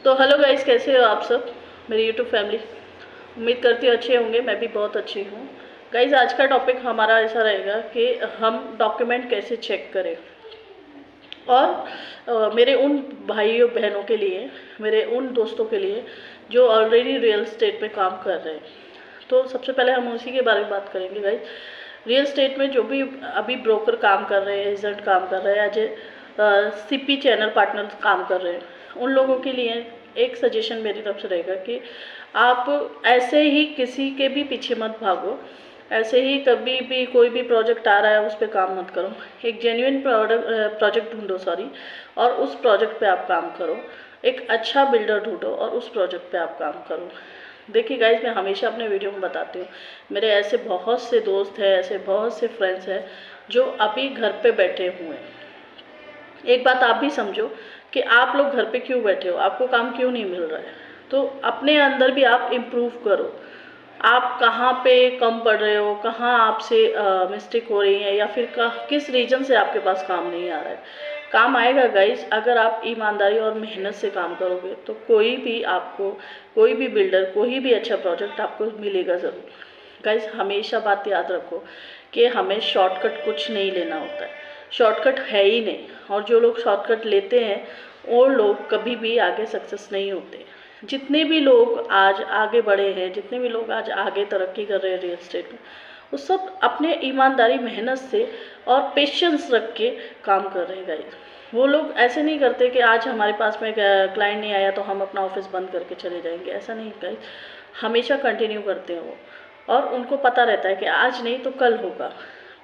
तो hello guys, कैसे हो आप सब मेरी यूट्यूब फैमिली। उम्मीद करती हूँ अच्छे होंगे, मैं भी बहुत अच्छी हूँ। गाइस, आज का टॉपिक हमारा ऐसा रहेगा कि हम डॉक्यूमेंट कैसे चेक करें। और मेरे उन भाइयों बहनों के लिए, मेरे उन दोस्तों के लिए जो ऑलरेडी रियल एस्टेट में काम कर रहे हैं। तो सबसे पहले हम उसी के बारे में बात करेंगे गाइस। रियल एस्टेट में जो भी अभी ब्रोकर काम कर रहे हैं, एजेंट काम कर रहे हैं, एज सीपी चैनल पार्टनर काम कर रहे हैं, उन लोगों के लिए एक सजेशन मेरी तरफ से रहेगा कि आप ऐसे ही किसी के भी पीछे मत भागो। ऐसे ही कभी भी कोई भी प्रोजेक्ट आ रहा है उस पर काम मत करो। एक जेन्युइन प्रोजेक्ट ढूंढो, सॉरी, और उस प्रोजेक्ट पे आप काम करो। एक अच्छा बिल्डर ढूंढो और उस प्रोजेक्ट पे आप काम करो। देखिए गाइज, मैं हमेशा अपने वीडियो में बताती हूँ, मेरे ऐसे बहुत से दोस्त हैं, ऐसे बहुत से फ्रेंड्स हैं जो अभी घर पे बैठे हुए हैं। एक बात आप भी समझो कि आप लोग घर पे क्यों बैठे हो, आपको काम क्यों नहीं मिल रहा है। तो अपने अंदर भी आप इम्प्रूव करो। आप कहाँ पे कम पड़ रहे हो, कहाँ आपसे मिस्टेक हो रही है, या फिर किस रीजन से आपके पास काम नहीं आ रहा है। काम आएगा गाइज, अगर आप ईमानदारी और मेहनत से काम करोगे तो कोई भी आपको, कोई भी बिल्डर, कोई भी अच्छा प्रोजेक्ट आपको मिलेगा ज़रूर। गाइज, हमेशा बात याद रखो कि हमें शॉर्टकट कुछ नहीं लेना होता है, शॉर्टकट है ही नहीं। और जो लोग शॉर्टकट लेते हैं वो लोग कभी भी आगे सक्सेस नहीं होते। जितने भी लोग आज आगे बढ़े हैं, जितने भी लोग आज आगे तरक्की कर रहे हैं रियल एस्टेट में, वो सब अपने ईमानदारी, मेहनत से और पेशेंस रख के काम कर रहे हैं गाइस। वो लोग ऐसे नहीं करते कि आज हमारे पास में क्लाइंट नहीं आया तो हम अपना ऑफिस बंद करके चले जाएंगे, ऐसा नहीं गाइस। हमेशा कंटिन्यू करते हैं वो, और उनको पता रहता है कि आज नहीं तो कल होगा,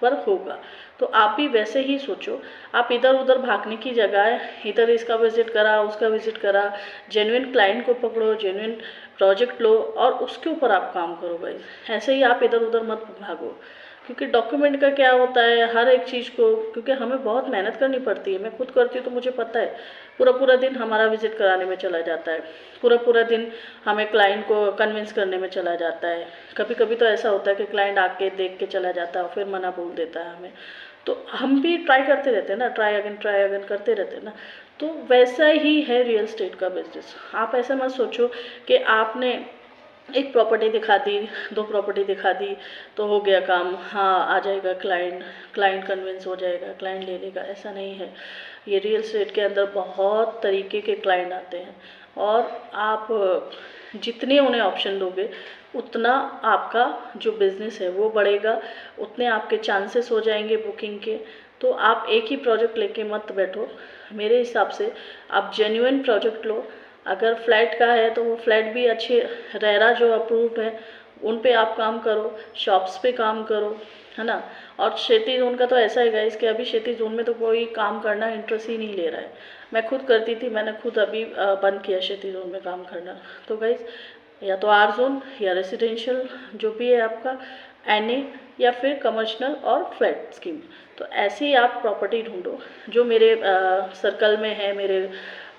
पर होगा। तो आप भी वैसे ही सोचो। आप इधर उधर भागने की जगह इधर इसका विजिट करा, उसका विजिट करा, जेन्युइन क्लाइंट को पकड़ो, जेन्युइन प्रोजेक्ट लो और उसके ऊपर आप काम करो गाइस। ऐसे ही आप इधर उधर मत भागो, क्योंकि डॉक्यूमेंट का क्या होता है, हर एक चीज़ को, क्योंकि हमें बहुत मेहनत करनी पड़ती है। मैं खुद करती हूँ तो मुझे पता है। पूरा पूरा दिन हमारा विजिट कराने में चला जाता है, पूरा पूरा दिन हमें क्लाइंट को कन्विंस करने में चला जाता है। कभी कभी तो ऐसा होता है कि क्लाइंट आके देख के चला जाता है और फिर मना बोल देता है हमें। तो हम भी ट्राई करते रहते हैं ना, ट्राई अगेन करते रहते हैं ना। तो वैसा ही है रियल एस्टेट का बिजनेस। आप ऐसा मत सोचो कि आपने एक प्रॉपर्टी दिखा दी, दो प्रॉपर्टी दिखा दी तो हो गया काम, हाँ आ जाएगा क्लाइंट, क्लाइंट कन्विंस हो जाएगा, क्लाइंट ले लेगा। ऐसा नहीं है। ये रियल एस्टेट के अंदर बहुत तरीके के क्लाइंट आते हैं, और आप जितने उन्हें ऑप्शन दोगे उतना आपका जो बिज़नेस है वो बढ़ेगा, उतने आपके चांसेस हो जाएंगे बुकिंग के। तो आप एक ही प्रोजेक्ट लेके मत बैठो। मेरे हिसाब से आप जेन्युइन प्रोजेक्ट लो। अगर फ्लैट का है तो वो फ्लैट भी अच्छे रेरा जो अप्रूव्ड है उन पे आप काम करो, शॉप्स पे काम करो, है ना। और खेती जोन का तो ऐसा है गाइस कि अभी खेती जोन में तो कोई काम करना इंटरेस्ट ही नहीं ले रहा है। मैं खुद करती थी, मैंने खुद अभी बंद किया खेती जोन में काम करना। तो गाइस, या तो आर जोन या रेसिडेंशियल जो भी है आपका, एनए या फिर कमर्शियल और फ्लैट स्कीम। तो ऐसे ही आप प्रॉपर्टी ढूंढो। जो मेरे सर्कल में है, मेरे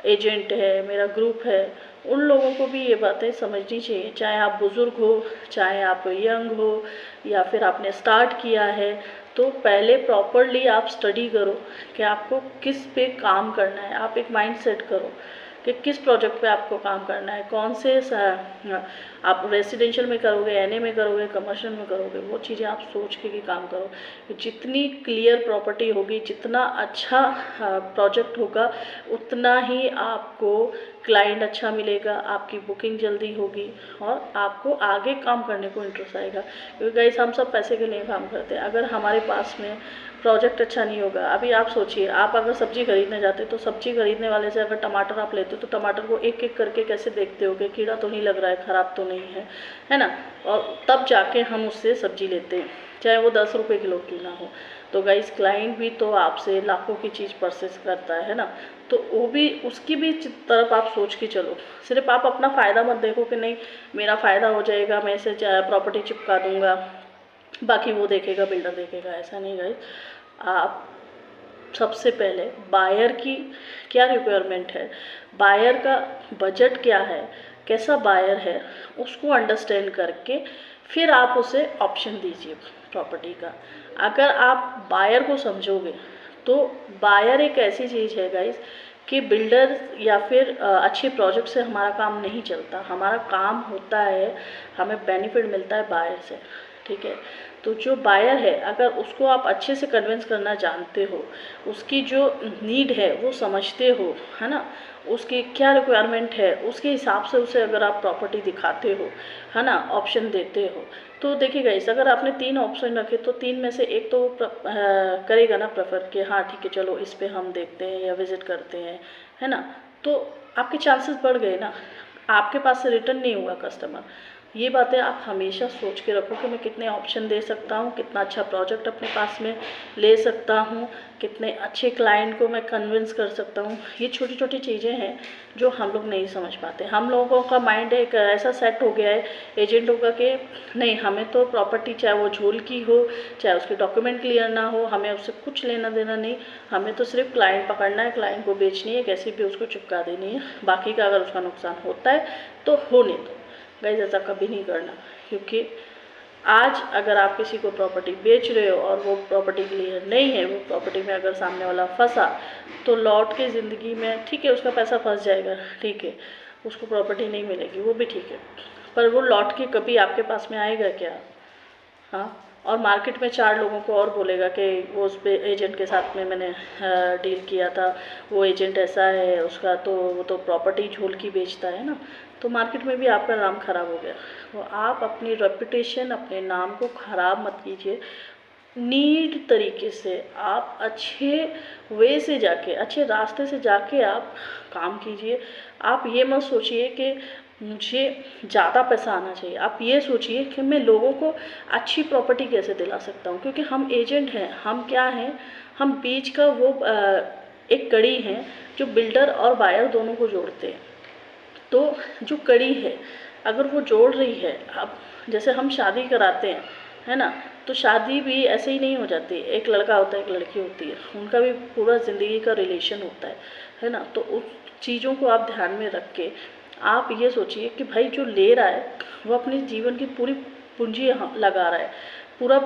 एजेंट है, मेरा ग्रुप है, उन लोगों को भी ये बातें समझनी चाहिए। चाहे आप बुज़ुर्ग हो, चाहे आप यंग हो, या फिर आपने स्टार्ट किया है, तो पहले प्रॉपरली आप स्टडी करो कि आपको किस पे काम करना है। आप एक माइंड सेट करो कि किस प्रोजेक्ट पे आपको काम करना है, कौन से आप रेसिडेंशियल में करोगे, एनए में करोगे, कमर्शियल में करोगे, वो चीज़ें आप सोच के काम करो। जितनी क्लियर प्रॉपर्टी होगी, जितना अच्छा प्रोजेक्ट होगा, उतना ही आपको क्लाइंट अच्छा मिलेगा, आपकी बुकिंग जल्दी होगी और आपको आगे काम करने को इंटरेस्ट आएगा। क्योंकि गाइस, हम सब पैसे के लिए काम करते हैं। अगर हमारे पास में प्रोजेक्ट अच्छा नहीं होगा, अभी आप सोचिए, आप अगर सब्जी खरीदने जाते तो सब्जी खरीदने वाले से अगर टमाटर आप लेते तो टमाटर को एक एक करके कैसे देखते हो कि कीड़ा तो नहीं लग रहा है, ख़राब तो नहीं है ना। और तब जाके हम उससे सब्जी लेते हैं, चाहे वो 10 रुपये किलो क्यों ना हो। तो गाइस, क्लाइंट भी तो आपसे लाखों की चीज़ परचेस करता है ना। तो वो भी, उसकी भी तरफ आप सोच के चलो। सिर्फ आप अपना फ़ायदा मत देखो कि नहीं मेरा फ़ायदा हो जाएगा, मैं इसे प्रॉपर्टी चिपका दूंगा, बाकी वो देखेगा, बिल्डर देखेगा। ऐसा नहीं गाइस। आप सबसे पहले बायर की क्या रिक्वायरमेंट है, बायर का बजट क्या है, कैसा बायर है, उसको अंडरस्टैंड करके फिर आप उसे ऑप्शन दीजिए प्रॉपर्टी का। अगर आप बायर को समझोगे तो बायर एक ऐसी चीज़ है गाइस कि बिल्डर या फिर अच्छे प्रोजेक्ट से हमारा काम नहीं चलता। हमारा काम होता है, हमें बेनिफिट मिलता है बायर से, ठीक है। तो जो बायर है, अगर उसको आप अच्छे से कन्विंस करना जानते हो, उसकी जो नीड है वो समझते हो, है ना, उसकी क्या रिक्वायरमेंट है, उसके हिसाब से उसे अगर आप प्रॉपर्टी दिखाते हो, है ना, ऑप्शन देते हो, तो देखिए गाइस, अगर आपने 3 ऑप्शन रखे तो 3 में से एक तो करेगा ना प्रेफर कि हाँ ठीक है चलो इस पे हम देखते हैं या विजिट करते हैं, है ना। तो आपके चांसेस बढ़ गए ना, आपके पास से रिटर्न नहीं हुआ कस्टमर। ये बातें आप हमेशा सोच के रखो कि मैं कितने ऑप्शन दे सकता हूँ, कितना अच्छा प्रोजेक्ट अपने पास में ले सकता हूँ, कितने अच्छे क्लाइंट को मैं कन्विंस कर सकता हूँ। ये छोटी छोटी चीज़ें हैं जो हम लोग नहीं समझ पाते। हम लोगों का माइंड एक ऐसा सेट हो गया है एजेंटों का कि नहीं, हमें तो प्रॉपर्टी चाहे वो झोल की हो, चाहे उसके डॉक्यूमेंट क्लियर ना हो, हमें उससे कुछ लेना देना नहीं, हमें तो सिर्फ क्लाइंट पकड़ना है, क्लाइंट को बेचनी है, कैसे भी उसको चिपका देनी है, बाकी का अगर उसका नुकसान होता है तो होने दो। गाइस ऐसा कभी नहीं करना, क्योंकि आज अगर आप किसी को प्रॉपर्टी बेच रहे हो और वो प्रॉपर्टी क्लियर नहीं है, वो प्रॉपर्टी में अगर सामने वाला फंसा तो लौट के ज़िंदगी में, ठीक है उसका पैसा फंस जाएगा, ठीक है उसको प्रॉपर्टी नहीं मिलेगी, वो भी ठीक है, पर वो लौट के कभी आपके पास में आएगा क्या? हाँ, और मार्केट में 4 लोगों को और बोलेगा कि वो उस पे एजेंट के साथ में मैंने डील किया था, वो एजेंट ऐसा है, उसका तो वो तो प्रॉपर्टी झोल की बेचता है ना, तो मार्केट में भी आपका नाम खराब हो गया। तो आप अपनी रेपुटेशन, अपने नाम को खराब मत कीजिए। नीट तरीके से आप अच्छे वे से जाके, अच्छे रास्ते से जाके आप काम कीजिए। आप ये मत सोचिए कि मुझे ज़्यादा पैसा आना चाहिए, आप ये सोचिए कि मैं लोगों को अच्छी प्रॉपर्टी कैसे दिला सकता हूँ, क्योंकि हम एजेंट हैं, हम क्या हैं, हम बीच का वो एक कड़ी हैं जो बिल्डर और बायर दोनों को जोड़ते हैं। तो जो कड़ी है अगर वो जोड़ रही है, अब जैसे हम शादी कराते हैं, है ना, तो शादी भी ऐसे ही नहीं हो जाती। एक लड़का होता है, एक लड़की होती है, उनका भी पूरा ज़िंदगी का रिलेशन होता है ना। तो उस चीज़ों को आप ध्यान में रख के आप ये सोचिए कि भाई जो ले रहा है वो अपने जीवन की पूरी पूंजी यहाँ लगा रहा है, पूरा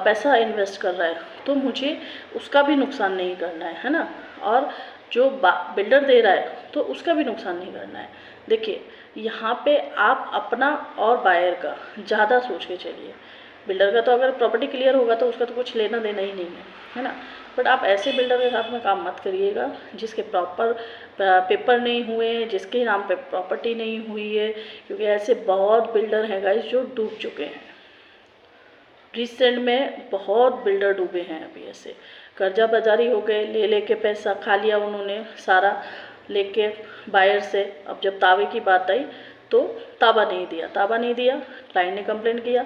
पैसा इन्वेस्ट कर रहा है, तो मुझे उसका भी नुकसान नहीं करना है ना। और जो बिल्डर दे रहा है तो उसका भी नुकसान नहीं करना है। देखिए यहाँ पे आप अपना और बायर का ज़्यादा सोच के चलिए। बिल्डर का तो अगर प्रॉपर्टी क्लियर होगा तो उसका तो कुछ लेना देना ही नहीं है ना। बट आप ऐसे बिल्डर के साथ में काम मत करिएगा जिसके प्रॉपर पेपर नहीं हुए, जिसके नाम पे प्रॉपर्टी नहीं हुई है, क्योंकि ऐसे बहुत बिल्डर हैं गाइस जो डूब चुके हैं। रिसेंट में बहुत बिल्डर डूबे हैं अभी, ऐसे कर्जा बाजारी हो गए, ले लेके पैसा खा लिया उन्होंने सारा लेके बायर से। अब जब तावे की बात आई तो ताबा नहीं दिया, क्लाइंट ने कंप्लेंट किया,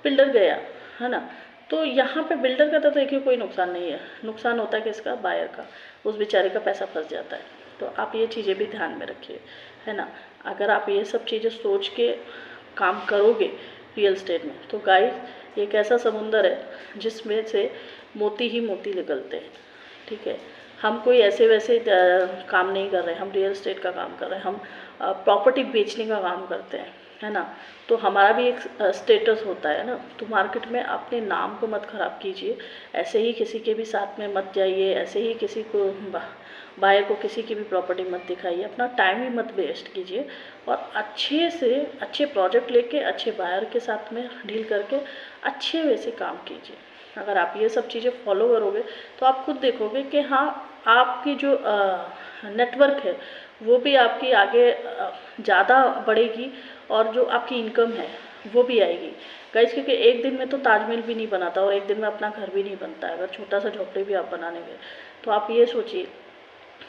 बिल्डर गया, है ना। तो यहाँ पे बिल्डर का तो देखिए कोई नुकसान नहीं है, नुकसान होता है किसका? बायर का, उस बेचारे का पैसा फंस जाता है। तो आप ये चीज़ें भी ध्यान में रखिए, है ना। अगर आप ये सब चीज़ें सोच के काम करोगे रियल स्टेट में, तो गाइस एक ऐसा समुंदर है जिसमें से मोती ही मोती निकलते हैं, ठीक है। हम कोई ऐसे वैसे काम नहीं कर रहे, हम रियल एस्टेट का काम कर रहे हैं, हम प्रॉपर्टी बेचने का काम करते हैं, है ना। तो हमारा भी एक स्टेटस होता है ना। तो मार्केट में अपने नाम को मत ख़राब कीजिए, ऐसे ही किसी के भी साथ में मत जाइए, ऐसे ही किसी को बायर को किसी की भी प्रॉपर्टी मत दिखाइए, अपना टाइम ही मत वेस्ट कीजिए, और अच्छे से अच्छे प्रोजेक्ट लेके अच्छे बायर के साथ में डील करके अच्छे वे से काम कीजिए। अगर आप ये सब चीज़ें फॉलो करोगे तो आप खुद देखोगे कि हाँ, आपकी जो नेटवर्क है वो भी आपकी आगे ज़्यादा बढ़ेगी, और जो आपकी इनकम है वो भी आएगी गाइस। क्योंकि एक दिन में तो ताजमहल भी नहीं बनाता, और एक दिन में अपना घर भी नहीं बनता है। अगर छोटा सा झोपड़ी भी आप बनाने गए तो आप ये सोचिए,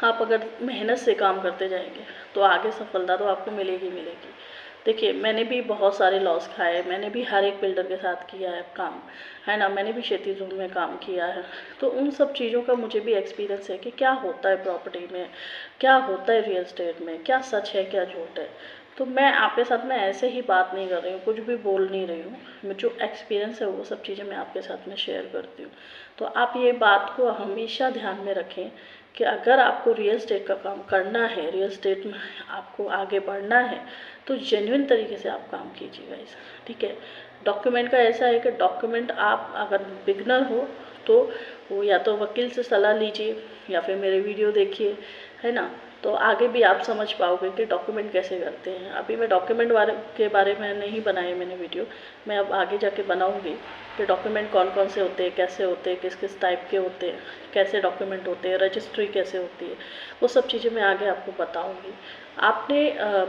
आप अगर मेहनत से काम करते जाएंगे तो आगे सफलता तो आपको मिलेगी मिलेगी। देखिए मैंने भी बहुत सारे लॉस खाए, मैंने भी हर एक बिल्डर के साथ किया है काम, है ना, मैंने भी क्षैतिज जोन में काम किया है। तो उन सब चीज़ों का मुझे भी एक्सपीरियंस है कि क्या होता है प्रॉपर्टी में, क्या होता है रियल एस्टेट में, क्या सच है क्या झूठ है। तो मैं आपके साथ में ऐसे ही बात नहीं कर रही हूँ, कुछ भी बोल नहीं रही हूँ, मैं जो एक्सपीरियंस है वो सब चीज़ें मैं आपके साथ में शेयर करती हूँ। तो आप ये बात को हमेशा ध्यान में रखें कि अगर आपको रियल एस्टेट का काम करना है, रियल एस्टेट में आपको आगे बढ़ना है, तो जेन्युइन तरीके से आप काम कीजिएगा इस, ठीक है। डॉक्यूमेंट का ऐसा है कि डॉक्यूमेंट आप अगर बिगनर हो तो वो या तो वकील से सलाह लीजिए या फिर मेरे वीडियो देखिए, है ना। तो आगे भी आप समझ पाओगे कि डॉक्यूमेंट कैसे करते हैं। अभी मैं डॉक्यूमेंट के बारे में नहीं बनाए मैंने वीडियो, मैं अब आगे जाके बनाऊंगी कि डॉक्यूमेंट कौन कौन से होते हैं, कैसे होते हैं, किस किस टाइप के होते हैं, कैसे डॉक्यूमेंट होते हैं, रजिस्ट्री कैसे होती है, वो सब चीज़ें मैं आगे आपको बताऊंगी। आपने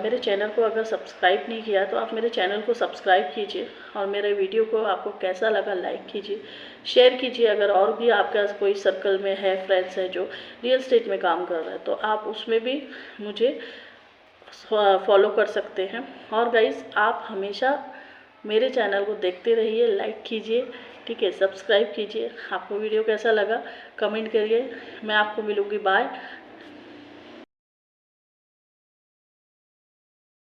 मेरे चैनल को अगर सब्सक्राइब नहीं किया तो आप मेरे चैनल को सब्सक्राइब कीजिए, और मेरे वीडियो को आपको कैसा लगा लाइक कीजिए, शेयर कीजिए। अगर और भी आपका कोई सर्कल में है, फ्रेंड्स है जो रियल एस्टेट में काम कर रहे हैं, तो आप उसमें भी मुझे फॉलो कर सकते हैं। और गाइज़ आप हमेशा मेरे चैनल को देखते रहिए, लाइक कीजिए, ठीक है, सब्सक्राइब कीजिए। आपको वीडियो कैसा लगा कमेंट करिए। मैं आपको मिलूँगी, बाय।